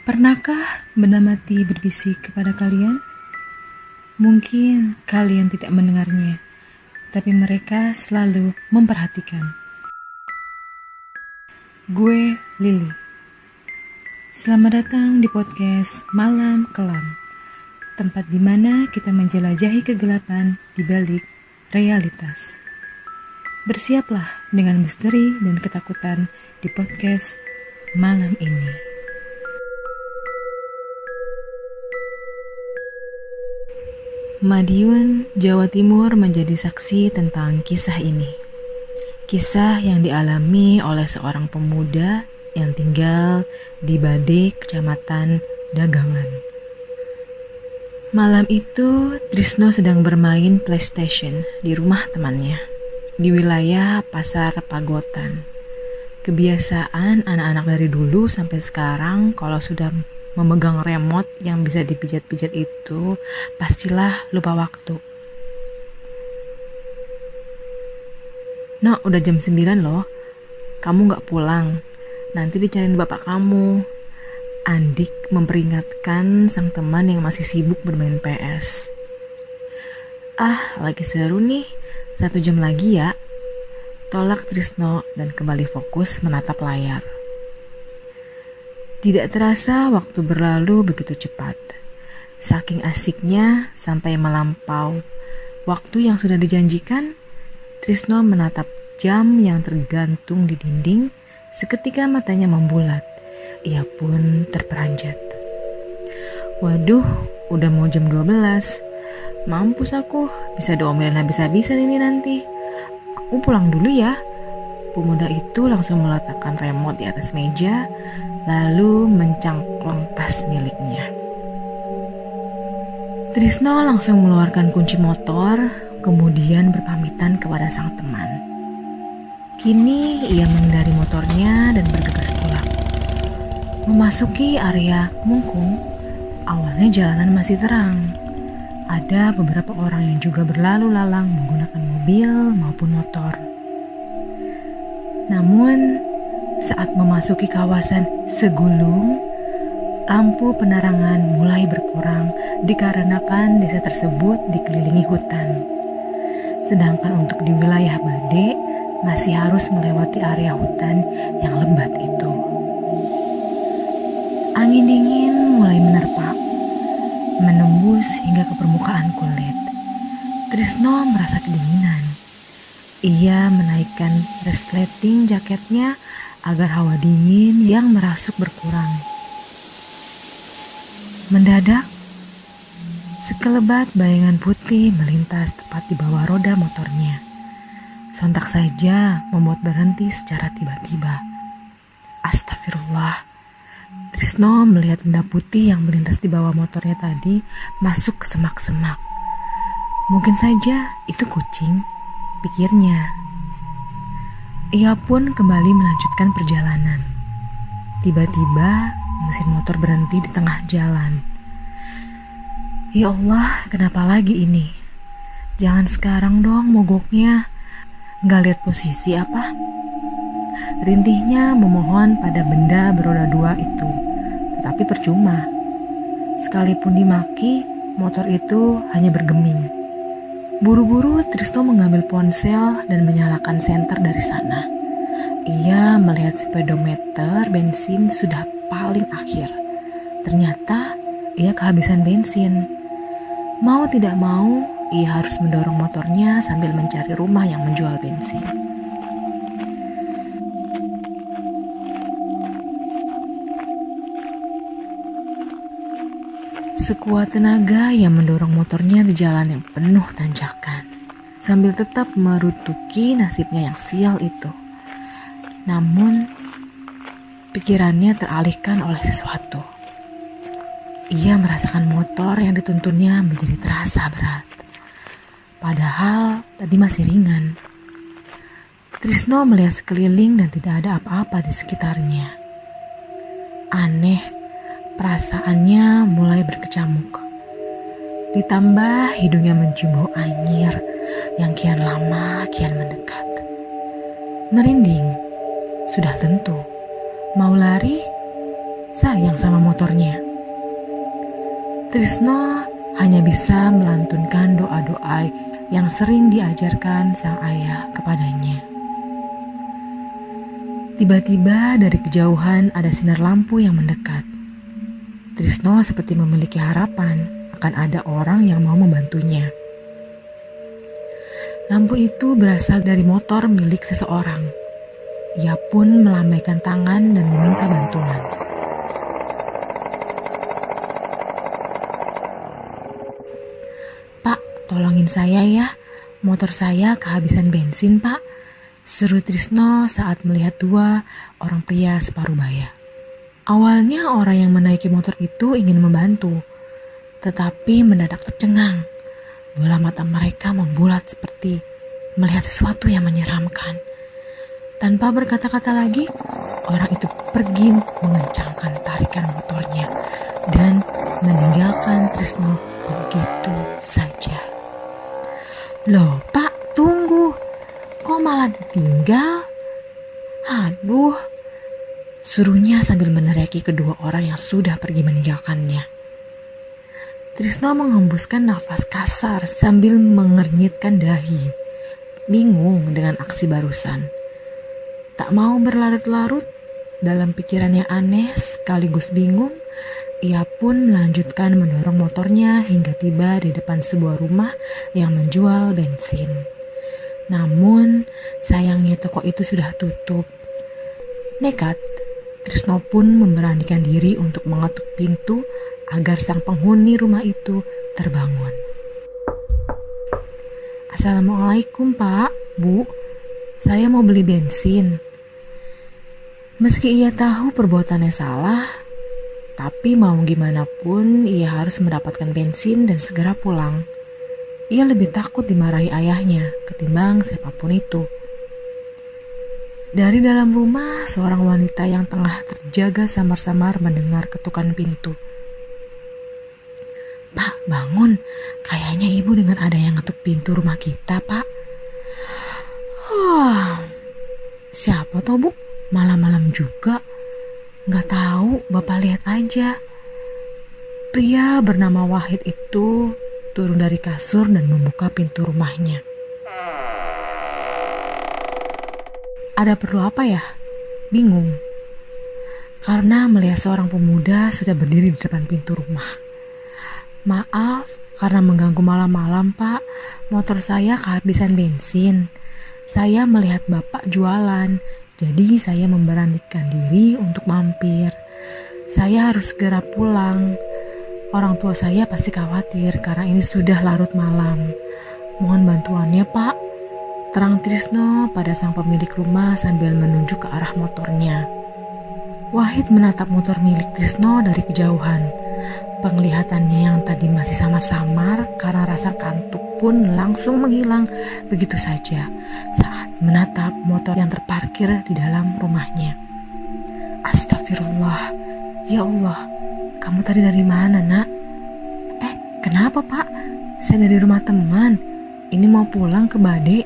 Pernahkah benda mati berbisik kepada kalian? Mungkin kalian tidak mendengarnya, tapi mereka selalu memperhatikan. Gue Lily. Selamat datang di podcast Malam Kelam, tempat di mana kita menjelajahi kegelapan di balik realitas. Bersiaplah dengan misteri dan ketakutan di podcast malam ini. Madiun, Jawa Timur menjadi saksi tentang kisah ini. Kisah yang dialami oleh seorang pemuda yang tinggal di Bade, Kecamatan Dagangan. Malam itu, Trisno sedang bermain PlayStation di rumah temannya, di wilayah Pasar Pagotan. Kebiasaan anak-anak dari dulu sampai sekarang kalau sudah memegang remote yang bisa dipijat-pijat itu, pastilah lupa waktu. Udah jam 9 loh, kamu gak pulang, nanti dicariin bapak kamu. Andik memperingatkan sang teman yang masih sibuk bermain PS. Lagi seru nih, 1 jam lagi ya, tolak Trisno dan kembali fokus menatap layar. Tidak terasa waktu berlalu begitu cepat. Saking asiknya sampai melampau waktu yang sudah dijanjikan, Trisno menatap jam yang tergantung di dinding. Seketika matanya membulat. Ia pun terperanjat. Waduh, udah mau jam 12. Mampus aku, bisa diomelin habis-habisan ini nanti. Aku pulang dulu ya. Pemuda itu langsung meletakkan remote di atas meja, lalu mencangklong tas miliknya. Trisno langsung mengeluarkan kunci motor, kemudian berpamitan kepada sang teman. Kini ia mengendari motornya dan bergegas pulang. Memasuki area Mungkung, awalnya jalanan masih terang. Ada beberapa orang yang juga berlalu lalang menggunakan mobil maupun motor. Namun, saat memasuki kawasan Segulung, lampu penerangan mulai berkurang dikarenakan desa tersebut dikelilingi hutan. Sedangkan untuk di wilayah Bade masih harus melewati area hutan yang lebat itu. Angin dingin mulai menerpa, menembus hingga ke permukaan kulit. Trisno merasa kedinginan. Ia menaikkan resleting jaketnya agar hawa dingin yang merasuk berkurang. Mendadak, sekelebat bayangan putih melintas tepat di bawah roda motornya. Sontak saja membuat berhenti secara tiba-tiba. Astagfirullah. Trisno melihat benda putih yang melintas di bawah motornya tadi masuk ke semak-semak. Mungkin saja itu kucing, pikirnya. Ia pun kembali melanjutkan perjalanan. Tiba-tiba mesin motor berhenti di tengah jalan. Ya Allah, kenapa lagi ini? Jangan sekarang dong mogoknya. Gak lihat posisi apa? Rintihnya memohon pada benda beroda 2 itu, tetapi percuma. Sekalipun dimaki, motor itu hanya bergeming. Buru-buru Trisno mengambil ponsel dan menyalakan senter dari sana. Ia melihat speedometer bensin sudah paling akhir. Ternyata ia kehabisan bensin. Mau tidak mau, ia harus mendorong motornya sambil mencari rumah yang menjual bensin. Sekuat tenaga ia mendorong motornya di jalan yang penuh tanjakan, sambil tetap merutuki nasibnya yang sial itu. Namun, pikirannya teralihkan oleh sesuatu. Ia merasakan motor yang dituntunnya menjadi terasa berat. Padahal tadi masih ringan. Trisno melihat sekeliling dan tidak ada apa-apa di sekitarnya. Aneh, perasaannya mulai berkecamuk. Ditambah hidungnya mencium bau anyir yang kian lama kian mendekat. Merinding, sudah tentu. Mau lari? sayang sama motornya. Trisno hanya bisa melantunkan doa-doa yang sering diajarkan sang ayah kepadanya. Tiba-tiba dari kejauhan ada sinar lampu yang mendekat. Trisno seperti memiliki harapan akan ada orang yang mau membantunya. Lampu itu berasal dari motor milik seseorang. Ia pun melambaikan tangan dan meminta bantuan. "Pak, tolongin saya ya, motor saya kehabisan bensin, Pak," seru Trisno saat melihat dua orang pria separuh baya. Awalnya orang yang menaiki motor itu ingin membantu, tetapi mendadak tercengang. Bola mata mereka membulat seperti melihat sesuatu yang menyeramkan. Tanpa berkata-kata lagi, orang itu pergi mengencangkan tarikan motornya dan meninggalkan Trisno begitu saja. "Loh Pak, tunggu. Kok malah ditinggal? Aduh," suruhnya sambil meneriaki kedua orang yang sudah pergi meninggalkannya. Trisno menghembuskan nafas kasar sambil mengernyitkan dahi, bingung dengan aksi barusan. Tak mau berlarut-larut dalam pikirannya aneh sekaligus bingung, ia pun melanjutkan mendorong motornya hingga tiba di depan sebuah rumah yang menjual bensin. Namun sayangnya toko itu sudah tutup. Nekat, Trisno pun memberanikan diri untuk mengetuk pintu agar sang penghuni rumah itu terbangun. "Assalamualaikum Pak, Bu, saya mau beli bensin." Meski ia tahu perbuatannya salah, tapi mau gimana pun ia harus mendapatkan bensin dan segera pulang. Ia lebih takut dimarahi ayahnya ketimbang siapapun itu. Dari dalam rumah, seorang wanita yang tengah terjaga samar-samar mendengar ketukan pintu. "Pak, bangun. Kayaknya ibu dengar ada yang ngetuk pintu rumah kita, Pak." "Siapa toh, Bu? Malam-malam juga." "Nggak tahu, Bapak lihat aja." Pria bernama Wahid itu turun dari kasur dan membuka pintu rumahnya. Ada perlu apa ya? Bingung. Karena melihat seorang pemuda sudah berdiri di depan pintu rumah. "Maaf, karena mengganggu malam-malam Pak, motor saya kehabisan bensin. Saya melihat Bapak jualan, jadi saya memberanikan diri untuk mampir. Saya harus segera pulang. Orang tua saya pasti khawatir karena ini sudah larut malam. Mohon bantuannya Pak," terang Trisno pada sang pemilik rumah sambil menunjuk ke arah motornya. Wahid menatap motor milik Trisno dari kejauhan. Penglihatannya yang tadi masih samar-samar karena rasa kantuk pun langsung menghilang begitu saja saat menatap motor yang terparkir di dalam rumahnya. "Astagfirullah, ya Allah, kamu tadi dari mana nak?" "Kenapa Pak? Saya dari rumah teman. Ini mau pulang ke Bade."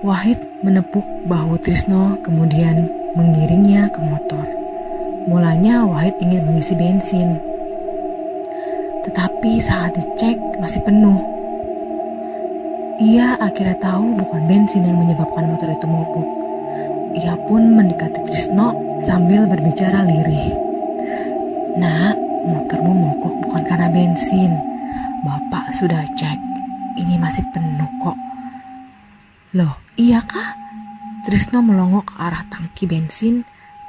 Wahid menepuk bahu Trisno kemudian mengiringnya ke motor. Mulanya Wahid ingin mengisi bensin, tetapi saat dicek masih penuh. Ia akhirnya tahu bukan bensin yang menyebabkan motor itu mogok. Ia pun mendekati Trisno sambil berbicara lirih. "Nak, motormu mogok bukan karena bensin. Bapak sudah cek, ini masih penuh kok." "Loh, iya kah?" Trisno melongok ke arah tangki bensin,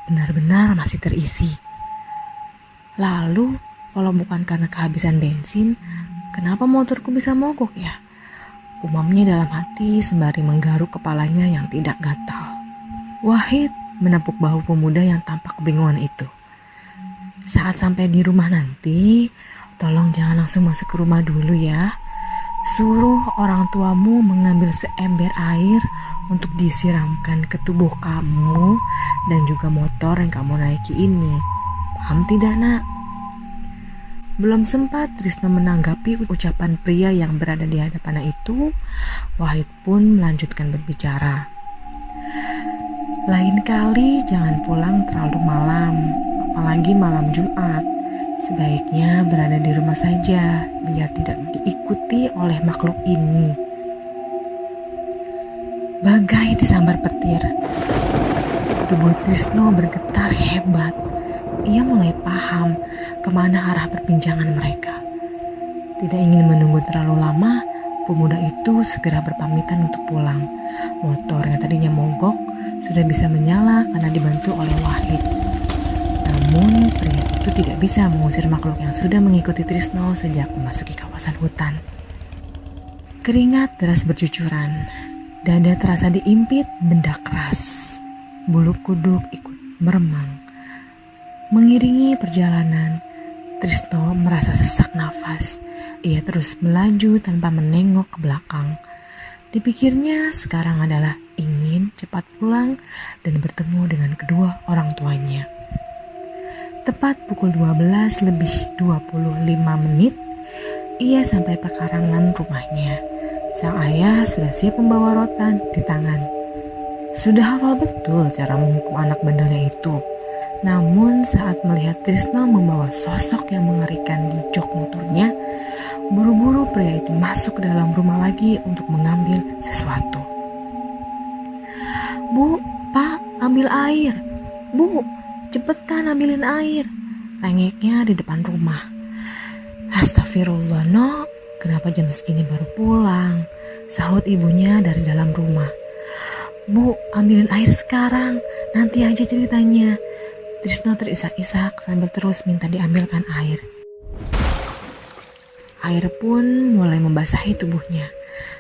benar-benar masih terisi. "Lalu, kalau bukan karena kehabisan bensin, kenapa motorku bisa mogok ya?" umamnya dalam hati sembari menggaruk kepalanya yang tidak gatal. Wahid menepuk bahu pemuda yang tampak kebingungan itu. "Saat sampai di rumah nanti, tolong jangan langsung masuk ke rumah dulu ya. Suruh orang tuamu mengambil seember air untuk disiramkan ke tubuh kamu dan juga motor yang kamu naiki ini. Paham tidak nak?" Belum sempat Trisno menanggapi ucapan pria yang berada di hadapannya itu, Wahid pun melanjutkan berbicara. "Lain kali jangan pulang terlalu malam, apalagi malam Jumat. Sebaiknya berada di rumah saja, biar tidak diikuti oleh makhluk ini. Bagai disambar petir, tubuh Trisno bergetar hebat. Ia mulai paham kemana arah perbincangan mereka. Tidak ingin menunggu terlalu lama, pemuda itu segera berpamitan untuk pulang. Motor yang tadinya mogok sudah bisa menyala karena dibantu oleh Wahid. Namun pria itu tidak bisa mengusir makhluk yang sudah mengikuti Trisno sejak memasuki kawasan hutan. Keringat deras bercucuran, dada terasa diimpit benda keras. Bulu kuduk ikut meremang. Mengiringi perjalanan, Trisno merasa sesak nafas. Ia terus melaju tanpa menengok ke belakang. Dipikirnya sekarang adalah ingin cepat pulang dan bertemu dengan kedua orang tuanya. Tepat pukul 12:25, ia sampai pekarangan rumahnya. Sang ayah sudah siap membawa rotan di tangan. Sudah hafal betul cara menghukum anak bandelnya itu. Namun saat melihat Trisno membawa sosok yang mengerikan di jok motornya, buru-buru pria itu masuk ke dalam rumah lagi untuk mengambil sesuatu. "Bu, Pak, ambil air. Bu, cepetan ambilin air," rengeknya di depan rumah. "Astagfirullah, Nok, kenapa jam segini baru pulang?" sahut ibunya dari dalam rumah. "Bu, ambilin air sekarang, nanti aja ceritanya." Trisno terisak-isak sambil terus minta diambilkan air. Air pun mulai membasahi tubuhnya.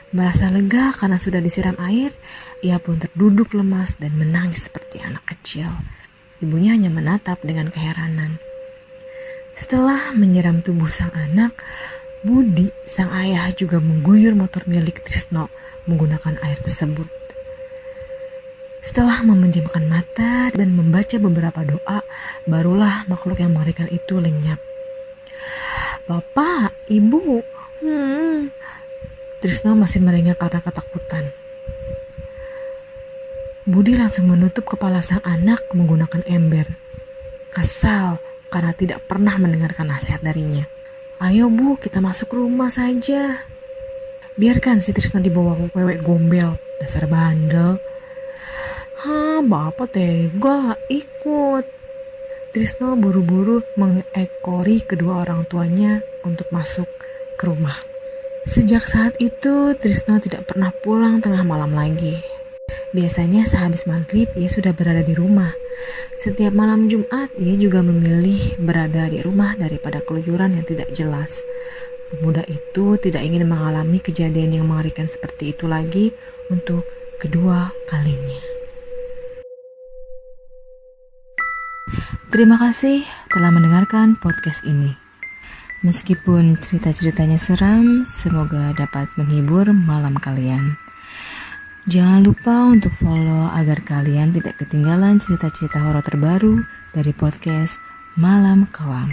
Merasa lega karena sudah disiram air, ia pun terduduk lemas dan menangis seperti anak kecil. Ibunya hanya menatap dengan keheranan. Setelah menyiram tubuh sang anak, Budi, sang ayah juga mengguyur motor milik Trisno menggunakan air tersebut. Setelah memejamkan mata dan membaca beberapa doa, barulah makhluk yang mengerikan itu lenyap. "Bapak, Ibu, Trisno masih merengek karena ketakutan. Budi langsung menutup kepala sang anak menggunakan ember. Kesal karena tidak pernah mendengarkan nasihat darinya. "Ayo Bu, kita masuk rumah saja. Biarkan si Trisno dibawa wewe gombel, dasar bandel." Bapak tega, ikut. Trisno buru-buru mengekori kedua orang tuanya untuk masuk ke rumah. Sejak saat itu, Trisno tidak pernah pulang tengah malam lagi. Biasanya sehabis maghrib, ia sudah berada di rumah. Setiap malam Jumat, ia juga memilih berada di rumah daripada keluyuran yang tidak jelas. Pemuda itu tidak ingin mengalami kejadian yang mengerikan seperti itu lagi untuk kedua kalinya. Terima kasih telah mendengarkan podcast ini. Meskipun cerita-ceritanya seram, semoga dapat menghibur malam kalian. Jangan lupa untuk follow agar kalian tidak ketinggalan cerita-cerita horor terbaru dari podcast Malam Kelam.